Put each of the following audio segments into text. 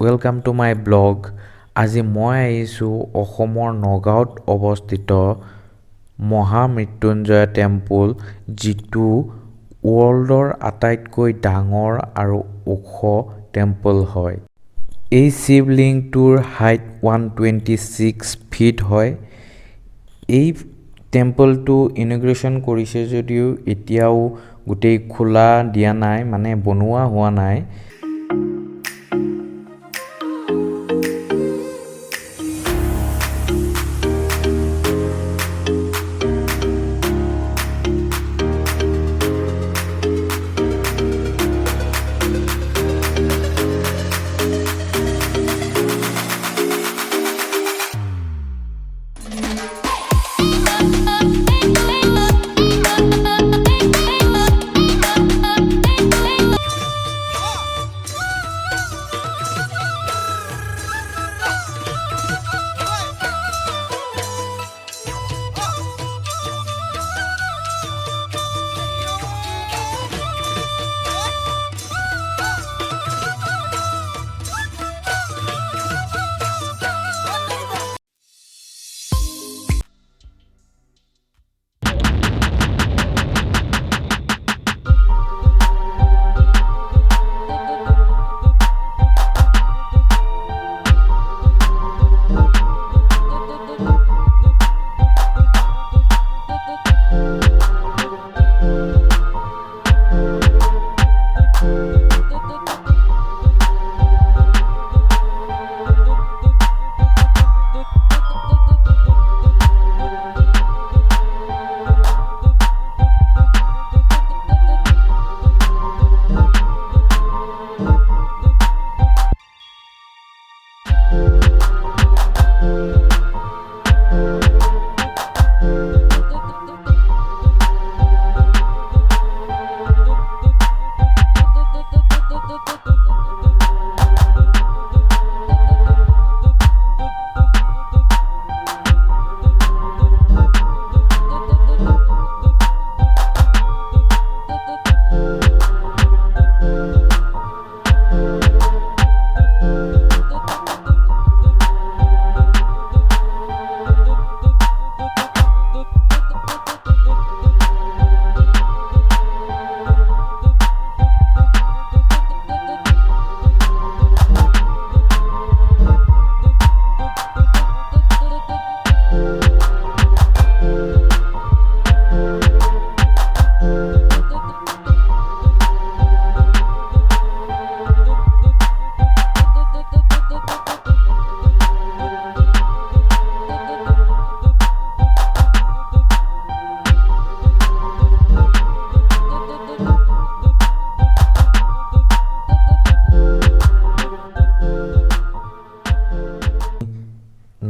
welcome to my blog. আজি মই আহিছো অসমৰ নগাঁৱত অৱস্থিত মহা মৃত্যুঞ্জয় টেম্পল যিটো ৱৰ্ল্ডৰ আটাইতকৈ ডাঙৰ আৰু ওখ টেম্পল হয়। এই শিৱলিংগটোৰ হাইট 126 ফিট হয়। এই টেম্পলটো ইনগ্ৰেশ্যন কৰিছে যদিও এতিয়াও গোটেই খোলা দিয়া নাই, মানে বনোৱা হোৱা নাই।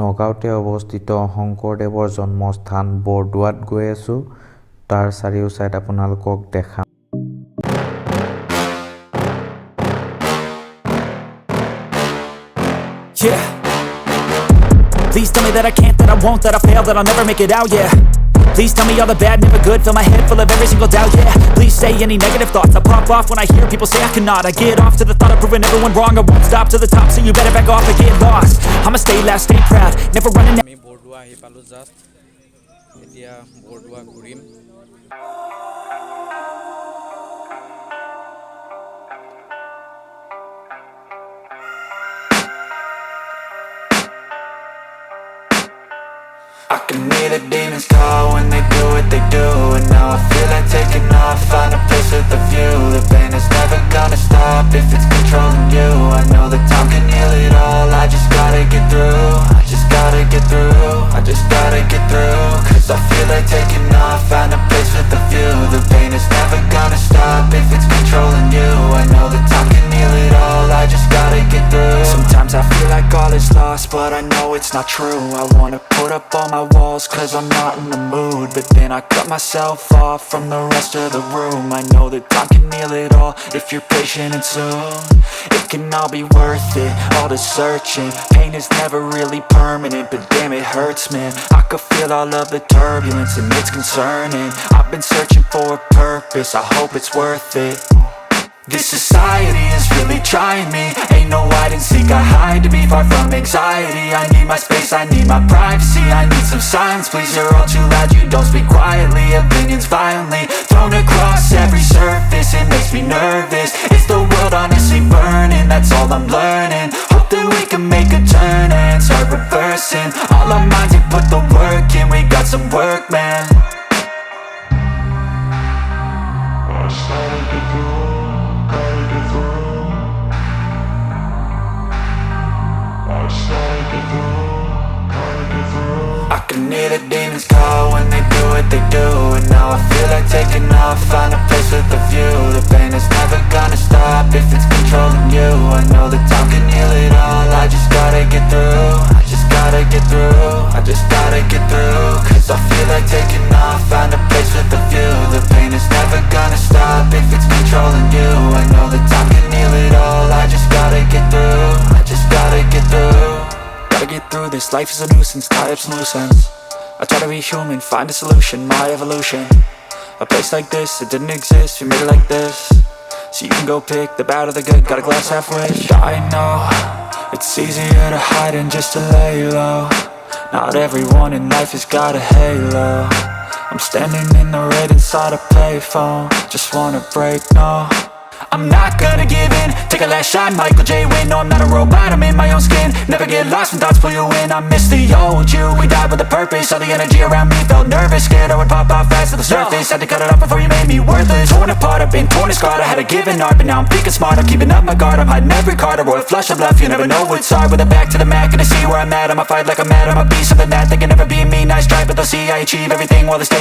নগাঁৱতে অৱস্থিত শংকৰদেৱৰ জন্মস্থান বৰদোৱাত গৈ আছো। তাৰ চাৰিও চাইড আপোনালোকক দেখাম। Yeah. Please tell me that I can't, that I won't, that I fail, that I'll never make it out, yeah. Please tell me all the bad, never good, fill my head full of every single doubt, yeah. Please say any negative thoughts, I pop off when I hear people say I cannot. I get off to the thought of proving everyone wrong, I won't stop to the top, so you better back off and get lost. I'ma stay loud, stay proud, never running out. আমি বৰদোৱা আহি পালো just, এতিয়া বৰদোৱা ঘূৰিম। I can hear the demons call when they do what they do. And now I feel like taking off, find a place with a view. The pain is never gonna stop if it's controlling you. I know that time can heal it all, I just gotta get through. I just gotta get through, I just gotta get through. Cause I feel like taking off, find a place with a view. The pain is never gonna stop if it's controlling you. I know that time can heal it all, I just gotta get through. Sometimes I feel like all is lost, but I know it's not true. I wanna put up all my walls cause I'm not in the mood, but then I cut myself off from the rest of the room. I know that time can heal it all if you're patient and soon. It can all be worth it, all the searching. Pain is never really permanent, but damn it hurts, man. I could feel all of the turbulence and it's concerning. I've been searching for a purpose, I hope it's worth it. This society is really trying me. Ain't no hide and seek, I hide to be far from anxiety. I need my space, I need my privacy. I need some silence, please, you're all too loud. You don't speak quietly, opinions violently thrown across every surface. It makes me nervous. Is the world honestly burning? That's all I'm learning. Hope that we can make a turn and start reversing. All our minds, we put the work in. We got some work, man. I can hear the demons call when they do what they do. And now I feel like taking off, find a place with a view. The pain is never gonna stop if it's controlling you. I know that time can heal it all. I just gotta get through. I just gotta get through. I just gotta get through. Cause I feel like taking off, find a place with a view. The pain is never gonna stop if it's controlling you. I know that time can heal it all. I just gotta get through. I just gotta get through. Gotta get through this, life is a nuisance, tie up some loose ends. I try to be human, find a solution, my evolution. A place like this, it didn't exist, we made it like this. So you can go pick the bad or the good, got a glass halfway. I know, it's easier to hide than just to lay low. Not everyone in life has got a halo. I'm standing in the red inside a payphone. Just wanna break, no, I'm not gonna give in. Take a last shot, Michael J. Win. No, I'm not a robot, I'm in my own skin. Never get lost when thoughts pull you in. I miss the old you, we died with a purpose. All the energy around me felt nervous. Scared I would pop off fast to the surface. Had to cut it off before you made me worthless. Torn apart, I've been torn and scarred. I had a given art, but now I'm thinking smart. I'm keeping up my guard, I'm hiding every card. A royal flush of left, you never know what's hard. With a back to the mat, gonna see where I'm at. I'ma fight like I'm mad, I'ma be something that they can never be me. Nice try, but they'll see I achieve everything while they stay